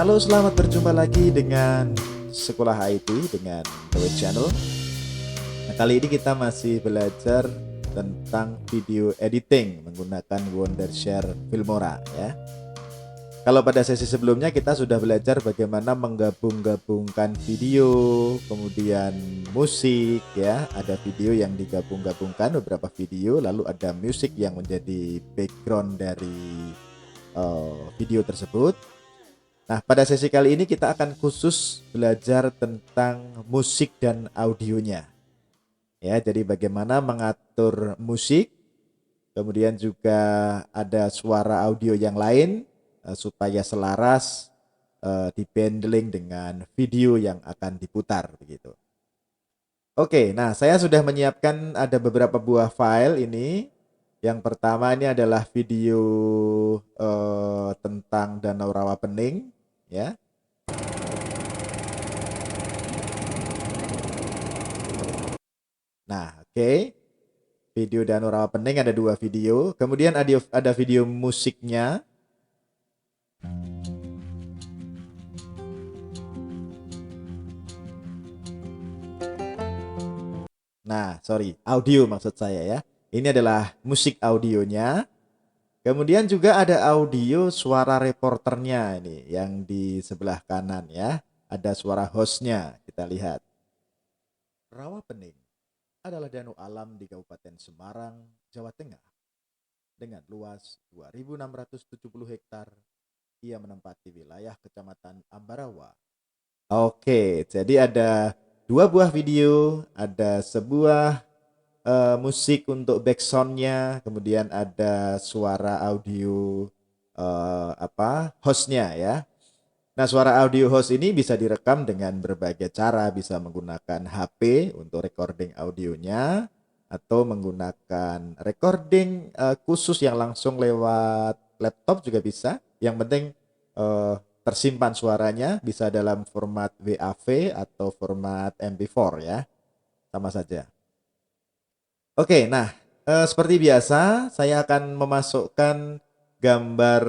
Halo, selamat berjumpa lagi dengan Sekolah IT dengan The Channel. Nah, kali ini kita masih belajar tentang video editing menggunakan Wondershare Filmora ya. Kalau pada sesi sebelumnya kita sudah belajar bagaimana menggabung-gabungkan video, kemudian musik ya. Ada video yang digabung-gabungkan, beberapa video, lalu ada musik yang menjadi background dari video tersebut. Nah, pada sesi kali ini kita akan khusus belajar tentang musik dan audionya. Ya, jadi bagaimana mengatur musik, kemudian juga ada suara audio yang lain supaya selaras dibanding dengan video yang akan diputar begitu. Oke, nah saya sudah menyiapkan ada beberapa buah file ini. Yang pertama ini adalah video tentang Danau Rawapening ya. Nah, oke. Video Danau Rawapening ada 2 video. Kemudian ada video musiknya. Nah, sorry, audio maksud saya ya. Ini adalah musik audionya. Kemudian juga ada audio suara reporternya ini yang di sebelah kanan ya. Ada suara hostnya, kita lihat. Rawapening adalah danau alam di Kabupaten Semarang, Jawa Tengah. Dengan luas 2.670 hektar, ia menempati wilayah Kecamatan Ambarawa. Oke, jadi ada 2 buah video, ada sebuah musik untuk backsoundnya, kemudian ada suara audio hostnya ya. Nah, suara audio host ini bisa direkam dengan berbagai cara, bisa menggunakan HP untuk recording audionya, atau menggunakan recording khusus yang langsung lewat laptop juga bisa. Yang penting tersimpan suaranya, bisa dalam format WAV atau format MP4 ya, sama saja. Oke, nah seperti biasa saya akan memasukkan gambar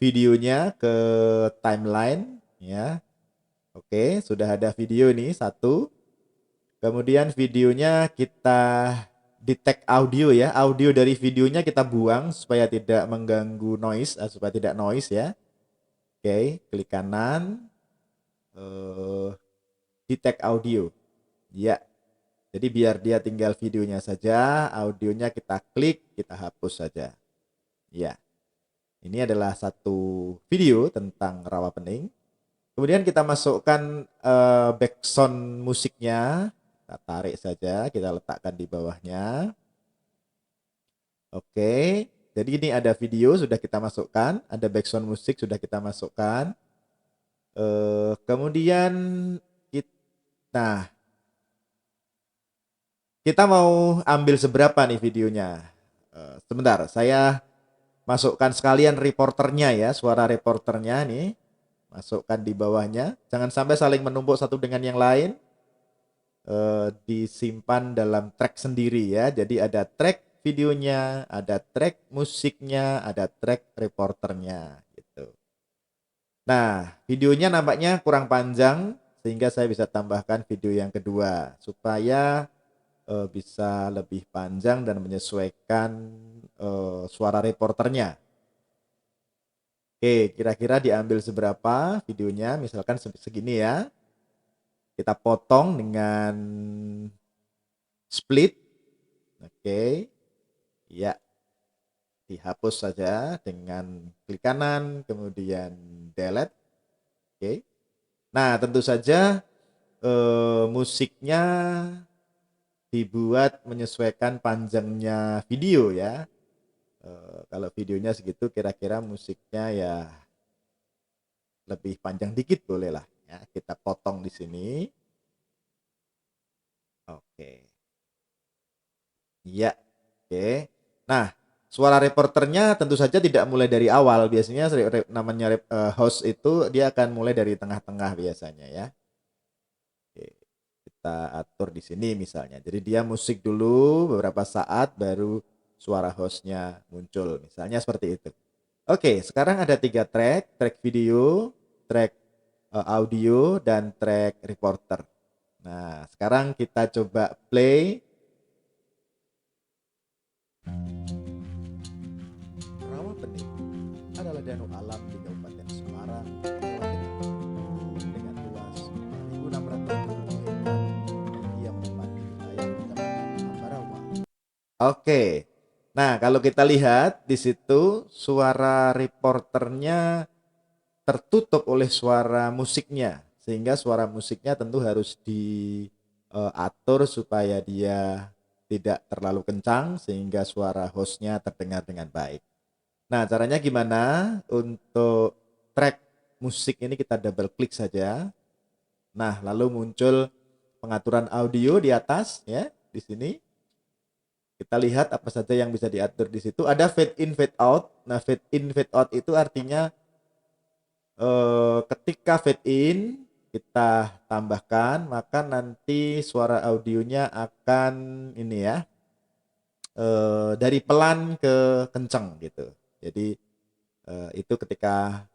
videonya ke timeline ya. Oke, sudah ada video nih satu. Kemudian videonya kita di tag audio ya. Audio dari videonya kita buang supaya tidak mengganggu noise, supaya tidak noise ya. Oke, klik kanan. Di tag audio. Ya. Jadi biar dia tinggal videonya saja, audionya kita klik, kita hapus saja. Ya. Ini adalah satu video tentang Rawapening. Kemudian kita masukkan background musiknya. Kita tarik saja, kita letakkan di bawahnya. Oke, jadi ini ada video sudah kita masukkan, ada background musik sudah kita masukkan. Kemudian kita mau ambil seberapa nih videonya. Sebentar, saya masukkan sekalian reporternya ya, suara reporternya nih. Masukkan di bawahnya, jangan sampai saling menumpuk satu dengan yang lain. Disimpan dalam track sendiri ya. Jadi ada track videonya, ada track musiknya, ada track reporternya gitu. Nah, videonya nampaknya kurang panjang sehingga saya bisa tambahkan video yang kedua supaya bisa lebih panjang dan menyesuaikan suara reporternya. Oke, kira-kira diambil seberapa videonya? Misalkan segini ya. Kita potong dengan split. Oke. Ya. Dihapus saja dengan klik kanan, kemudian delete. Oke. Nah, tentu saja musiknya dibuat menyesuaikan panjangnya video ya. Kalau videonya segitu, kira-kira musiknya ya lebih panjang dikit boleh lah ya. Kita potong di sini. Oke. Ya. Oke. Nah, suara reporternya tentu saja tidak mulai dari awal. Biasanya namanya host itu dia akan mulai dari tengah-tengah biasanya ya. Oke. Kita atur di sini misalnya. Jadi dia musik dulu beberapa saat baru suara hostnya muncul. Misalnya seperti itu. Oke, sekarang ada 3 track video, track audio dan track reporter. Nah, sekarang kita coba play. Rawapening adalah danau alam di Kabupaten Semarang, Jawa Tengah, dengan luas 2.600 hektar yang menempati wilayah Kecamatan Ambarawa. Oke, nah kalau kita lihat di situ suara reporternya tertutup oleh suara musiknya, sehingga suara musiknya tentu harus diatur supaya dia tidak terlalu kencang sehingga suara hostnya terdengar dengan baik. Nah, caranya gimana? Untuk track musik ini kita double klik saja. Nah, lalu muncul pengaturan audio di atas ya, di sini. Kita lihat apa saja yang bisa diatur di situ. Ada fade in, fade out. Nah, fade in, fade out itu artinya ketika fade in kita tambahkan, maka nanti suara audionya akan ini ya, dari pelan ke kencang gitu. Jadi itu ketika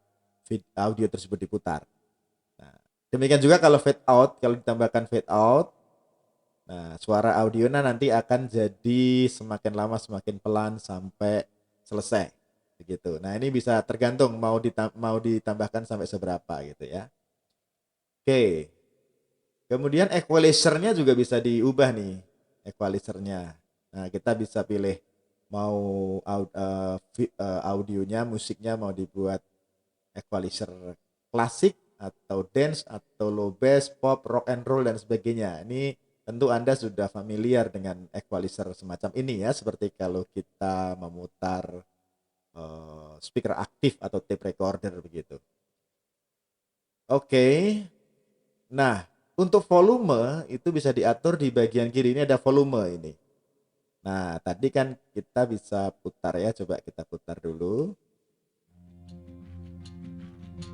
audio tersebut diputar. Nah, demikian juga kalau fade out, kalau ditambahkan fade out, nah suara audionya nanti akan jadi semakin lama semakin pelan sampai selesai begitu. Nah, ini bisa tergantung mau ditambahkan sampai seberapa gitu ya. Oke. Kemudian equalizer-nya juga bisa diubah nih, equalizer-nya. Nah, kita bisa pilih mau audionya, musiknya mau dibuat equalizer klasik atau dance atau low bass, pop, rock and roll dan sebagainya. Ini tentu Anda sudah familiar dengan equalizer semacam ini ya, seperti kalau kita memutar speaker aktif atau tape recorder begitu. Oke. Nah, untuk volume itu bisa diatur di bagian kiri, ini ada volume ini. Nah, tadi kan kita bisa putar ya, coba kita putar dulu.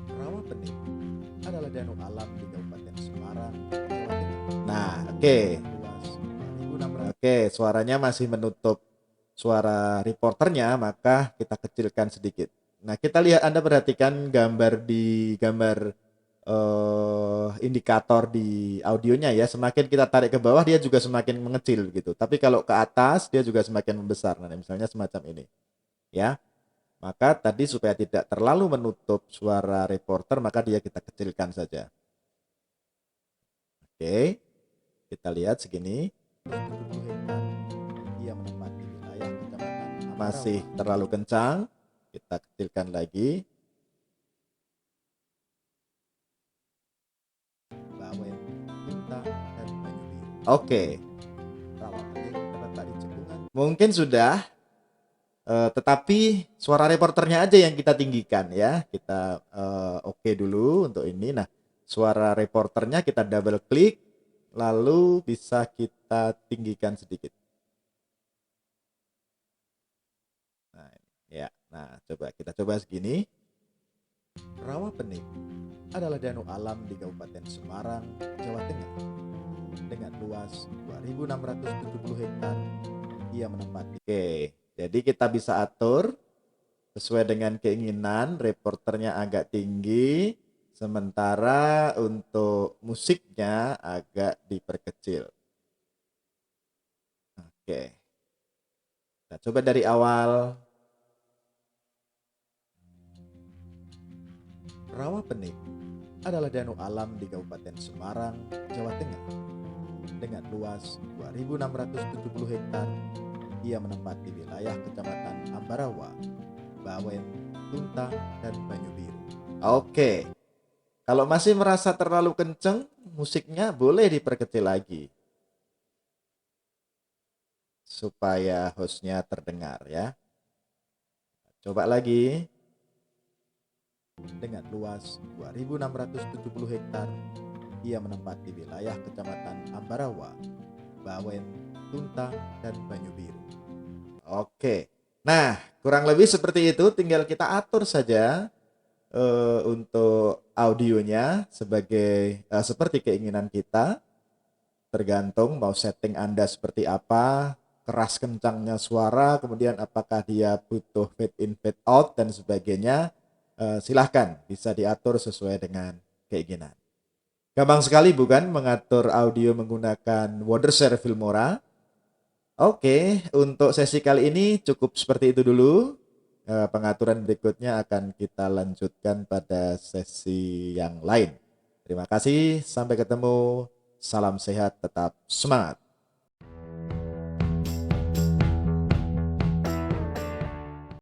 Rawapening adalah danau alam di Kabupaten Semarang, Jawa Tengah. Nah, oke. Oke, suaranya masih menutup suara reporternya, maka kita kecilkan sedikit. Nah, kita lihat, Anda perhatikan gambar indikator di audionya ya, semakin kita tarik ke bawah dia juga semakin mengecil gitu. Tapi kalau ke atas dia juga semakin membesar. Nah, misalnya semacam ini. Ya. Maka tadi supaya tidak terlalu menutup suara reporter, maka dia kita kecilkan saja. Oke. Kita lihat segini. Ia menempati wilayah kecamatan masih terlalu kencang. Kita kecilkan lagi. Oke. Mungkin sudah, tetapi suara reporternya aja yang kita tinggikan ya. Kita oke dulu untuk ini. Nah, suara reporternya kita double klik, lalu bisa kita tinggikan sedikit. Nah, ya. Nah, kita coba segini. Rawapening adalah danau alam di Kabupaten Semarang, Jawa Tengah, dengan luas 2.670 hektar. Ia menempati. Oke, jadi kita bisa atur sesuai dengan keinginan, reporternya agak tinggi, sementara untuk musiknya agak diperkecil. Oke. Kita coba dari awal. Rawapening adalah danau alam di Kabupaten Semarang, Jawa Tengah, dengan luas 2.670 hektar. Ia menempati wilayah Kecamatan Ambarawa, Bawen, Tuntang, dan Banyubiru. Oke, kalau masih merasa terlalu kenceng, musiknya boleh diperkecil lagi supaya hostnya terdengar ya. Coba lagi. Dengan luas 2.670 hektar, ia menempati wilayah Kecamatan Ambarawa, Bawen, Tuntang, dan Banyubiru. Oke, nah kurang lebih seperti itu, tinggal kita atur saja untuk audionya seperti keinginan kita, tergantung mau setting Anda seperti apa, keras kencangnya suara, kemudian apakah dia butuh fade in, fade out, dan sebagainya. Silahkan bisa diatur sesuai dengan keinginan. Gampang sekali bukan mengatur audio menggunakan Wondershare Filmora? Oke, untuk sesi kali ini cukup seperti itu dulu. Pengaturan berikutnya akan kita lanjutkan pada sesi yang lain. Terima kasih, sampai ketemu. Salam sehat, tetap semangat.